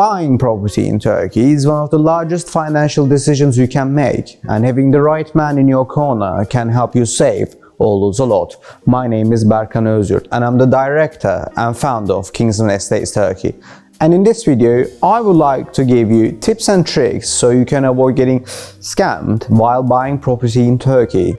Buying property in Turkey is one of the largest financial decisions you can make, and having the right man in your corner can help you save or lose a lot. My name is Berkan Özyurt and I'm the director and founder of Kingsman Estates Turkey. And in this video, I would like to give you tips and tricks so you can avoid getting scammed while buying property in Turkey.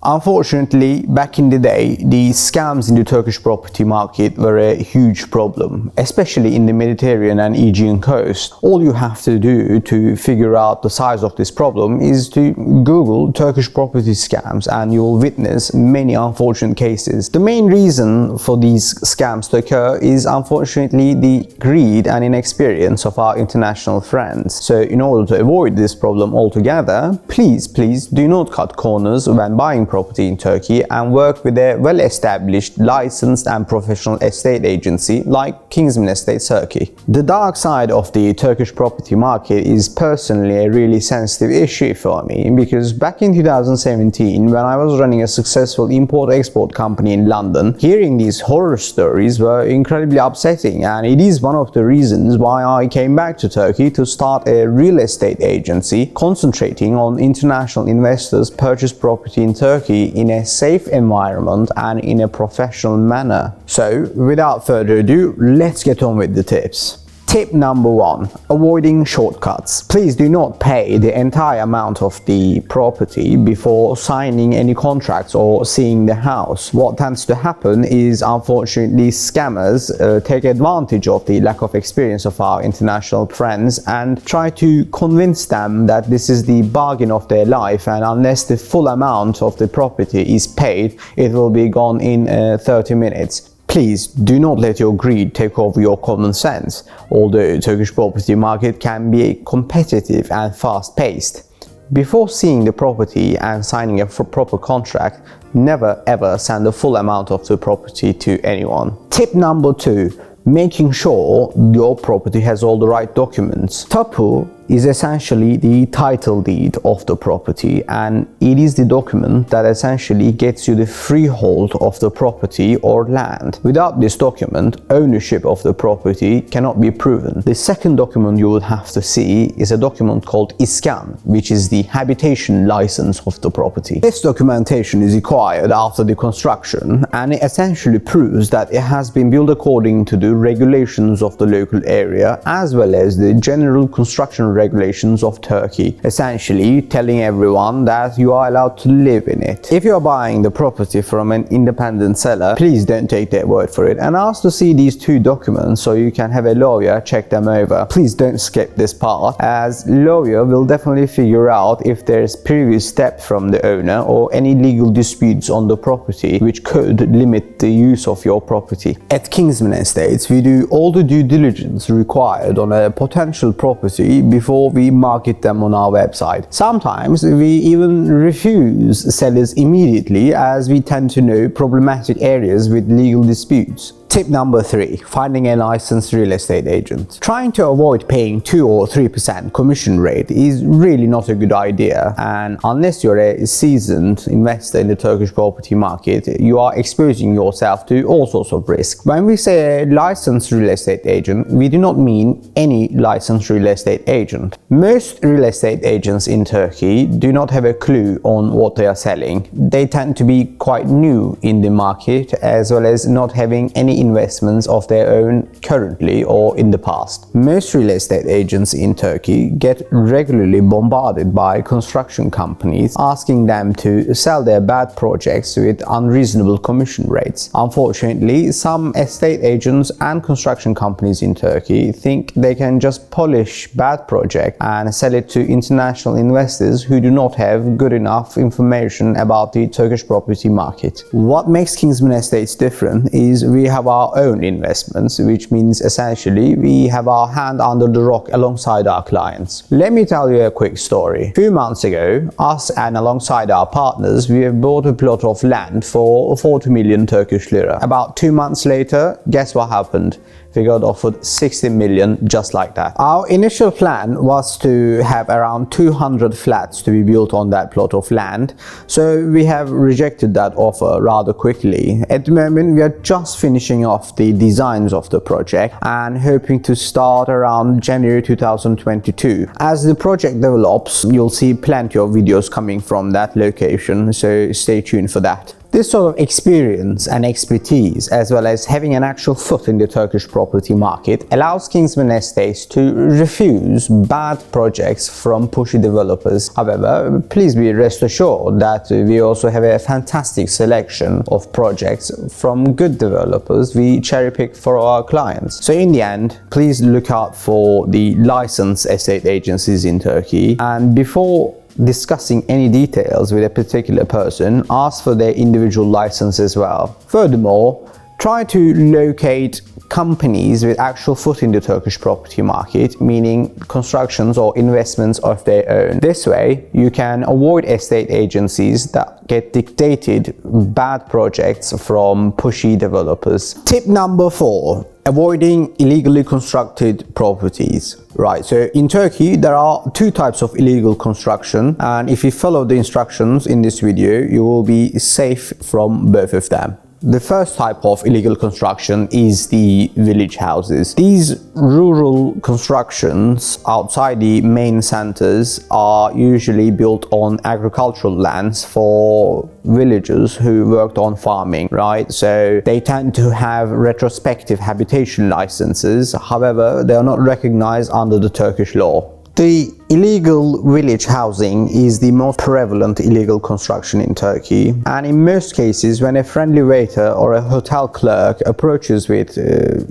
Unfortunately, back in the day, the scams in the Turkish property market were a huge problem, especially in the Mediterranean and Aegean coast. All you have to do to figure out the size of this problem is to Google Turkish property scams and you will witness many unfortunate cases. The main reason for these scams to occur is unfortunately the greed and inexperience of our international friends. So in order to avoid this problem altogether, please do not cut corners when buying property in Turkey and work with a well-established, licensed and professional estate agency like Kingsman Estates Turkey. The dark side of the Turkish property market is personally a really sensitive issue for me because back in 2017, when I was running a successful import-export company in London, hearing these horror stories were incredibly upsetting, and it is one of the reasons why I came back to Turkey to start a real estate agency concentrating on international investors purchase property in Turkey in a safe environment and in a professional manner. So, without further ado, let's get on with the tips. Tip number 1. Avoiding shortcuts. Please do not pay the entire amount of the property before signing any contracts or seeing the house. What tends to happen is, unfortunately, scammers take advantage of the lack of experience of our international friends and try to convince them that this is the bargain of their life, and unless the full amount of the property is paid, it will be gone in 30 minutes. Please do not let your greed take over your common sense. Although Turkish property market can be competitive and fast-paced, before seeing the property and signing a proper contract, never ever send the full amount of the property to anyone. Tip number 2. Making sure your property has all the right documents. Tapu is essentially the title deed of the property, and it is the document that essentially gets you the freehold of the property or land. Without this document, ownership of the property cannot be proven. The second document you would have to see is a document called iskan, which is the habitation license of the property. This documentation is required after the construction, and it essentially proves that it has been built according to the regulations of the local area as well as the general construction regulations of Turkey, essentially telling everyone that you are allowed to live in it. If you are buying the property from an independent seller, please don't take their word for it and ask to see these two documents so you can have a lawyer check them over. Please don't skip this part, as lawyer will definitely figure out if there's previous step from the owner or any legal disputes on the property which could limit the use of your property. At Kingsman Estates, we do all the due diligence required on a potential property before we market them on our website. Sometimes we even refuse sellers immediately, as we tend to know problematic areas with legal disputes. Tip number 3. Finding a licensed real estate agent. Trying to avoid paying 2 or 3% commission rate is really not a good idea, and unless you're a seasoned investor in the Turkish property market, you are exposing yourself to all sorts of risk. When we say a licensed real estate agent, we do not mean any licensed real estate agent. Most real estate agents in Turkey do not have a clue on what they are selling. They tend to be quite new in the market, as well as not having any investments of their own currently or in the past. Most real estate agents in Turkey get regularly bombarded by construction companies asking them to sell their bad projects with unreasonable commission rates. Unfortunately, some estate agents and construction companies in Turkey think they can just polish bad project and sell it to international investors who do not have good enough information about the Turkish property market. What makes Kingsman Estates different is we have our own investments, which means essentially we have our hand under the rock alongside our clients. Let me tell you a quick story. A few months ago, us and alongside our partners, we have bought a plot of land for 40 million Turkish lira. About 2 months later, guess what happened? we got offered 60 million just like that. Our initial plan was to have around 200 flats to be built on that plot of land, so we have rejected that offer rather quickly. At the moment we are just finishing off the designs of the project and hoping to start around January 2022. As the project develops, you'll see plenty of videos coming from that location, so stay tuned for that. This sort of experience and expertise, as well as having an actual foot in the Turkish property market, allows Kingsman Estates to refuse bad projects from pushy developers. However, please be rest assured that we also have a fantastic selection of projects from good developers we cherry pick for our clients. So in the end, please look out for the licensed estate agencies in Turkey, and before discussing any details with a particular person, ask for their individual license as well. Furthermore, try to locate companies with actual foot in the Turkish property market, meaning constructions or investments of their own. This way, you can avoid estate agencies that get dictated bad projects from pushy developers. Tip number 4. Avoiding illegally constructed properties. Right, so in Turkey there are two types of illegal construction, and if you follow the instructions in this video, you will be safe from both of them. The first type of illegal construction is the village houses. These rural constructions outside the main centers are usually built on agricultural lands for villagers who worked on farming, right? So they tend to have retrospective habitation licenses, however, they are not recognized under the Turkish law. The illegal village housing is the most prevalent illegal construction in Turkey, and in most cases when a friendly waiter or a hotel clerk approaches with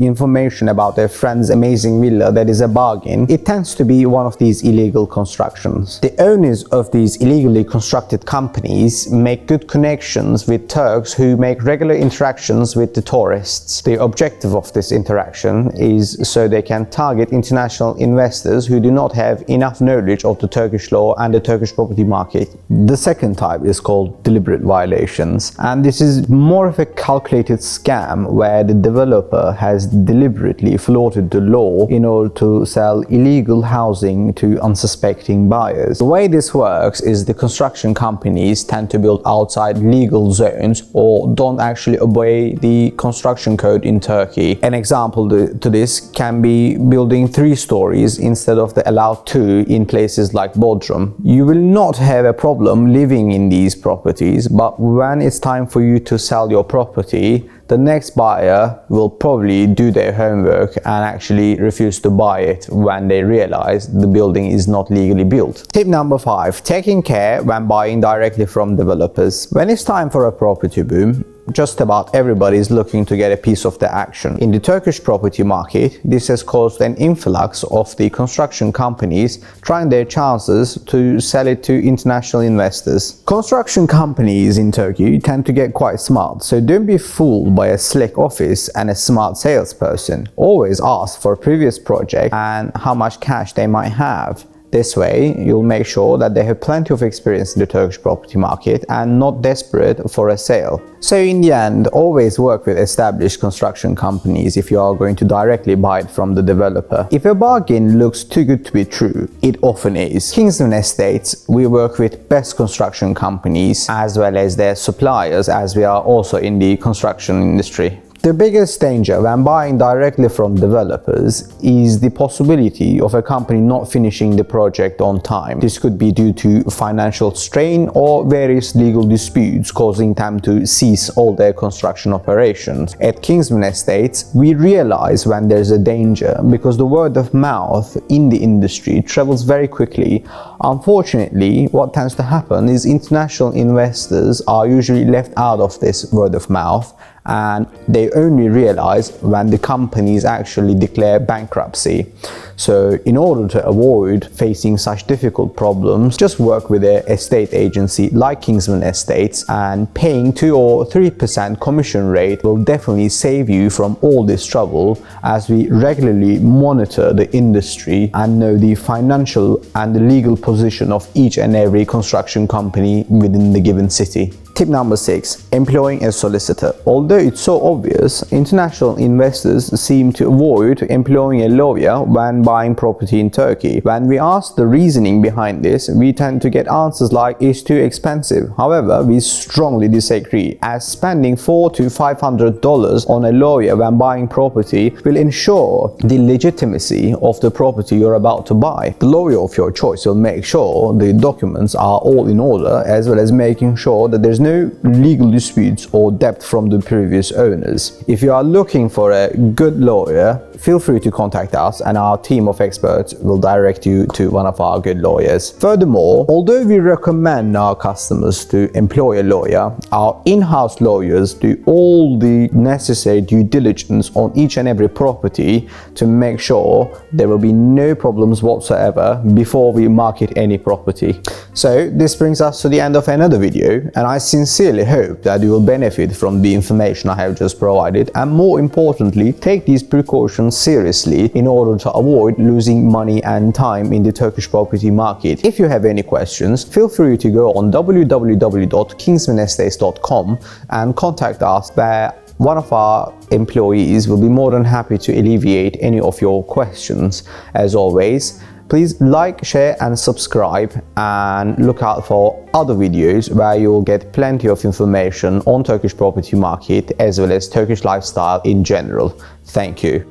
information about their friend's amazing villa that is a bargain, it tends to be one of these illegal constructions. The owners of these illegally constructed companies make good connections with Turks who make regular interactions with the tourists. The objective of this interaction is so they can target international investors who do not have enough knowledge of the Turkish law and the Turkish property market. The second type is called deliberate violations, and this is more of a calculated scam where the developer has deliberately flouted the law in order to sell illegal housing to unsuspecting buyers. The way this works is the construction companies tend to build outside legal zones or don't actually obey the construction code in Turkey. An example to this can be building 3 stories instead of the allowed 2 in places like Bodrum. You will not have a problem living in these properties, but when it's time for you to sell your property, the next buyer will probably do their homework and actually refuse to buy it when they realize the building is not legally built. Tip number 5. Taking care when buying directly from developers. When it's time for a property boom, just about everybody is looking to get a piece of the action. In the Turkish property market, this has caused an influx of the construction companies trying their chances to sell it to international investors. Construction companies in Turkey tend to get quite smart, so don't be fooled by a slick office and a smart salesperson. Always ask for a previous project and how much cash they might have. This way, you'll make sure that they have plenty of experience in the Turkish property market and not desperate for a sale. So in the end, always work with established construction companies if you are going to directly buy it from the developer. If a bargain looks too good to be true, it often is. Kingsman Estates, we work with best construction companies as well as their suppliers, as we are also in the construction industry. The biggest danger when buying directly from developers is the possibility of a company not finishing the project on time. This could be due to financial strain or various legal disputes causing them to cease all their construction operations. At Kingsman Estates, we realize when there's a danger because the word of mouth in the industry travels very quickly. Unfortunately, what tends to happen is international investors are usually left out of this word of mouth, and they only realize when the companies actually declare bankruptcy. So in order to avoid facing such difficult problems, just work with an estate agency like Kingsman Estates, and paying 2 or 3% commission rate will definitely save you from all this trouble, as we regularly monitor the industry and know the financial and the legal position of each and every construction company within the given city. Tip number 6. Employing a solicitor. Although it's so obvious, international investors seem to avoid employing a lawyer when buying property in Turkey. When we ask the reasoning behind this, we tend to get answers like it's too expensive. However, we strongly disagree, as spending $400 to $500 on a lawyer when buying property will ensure the legitimacy of the property you're about to buy. The lawyer of your choice will make sure the documents are all in order, as well as making sure that there's no legal disputes or debt from the previous owners. If you are looking for a good lawyer, feel free to contact us and our team of experts will direct you to one of our good lawyers. Furthermore, although we recommend our customers to employ a lawyer, our in-house lawyers do all the necessary due diligence on each and every property to make sure there will be no problems whatsoever before we market any property. So this brings us to the end of another video, and I sincerely hope that you will benefit from the information I have just provided, and more importantly, take these precautions seriously in order to avoid losing money and time in the Turkish property market. If you have any questions, feel free to go on www.kingsmanestates.com and contact us, where one of our employees will be more than happy to alleviate any of your questions. As always, please like, share and subscribe, and look out for other videos where you'll get plenty of information on Turkish property market as well as Turkish lifestyle in general. Thank you.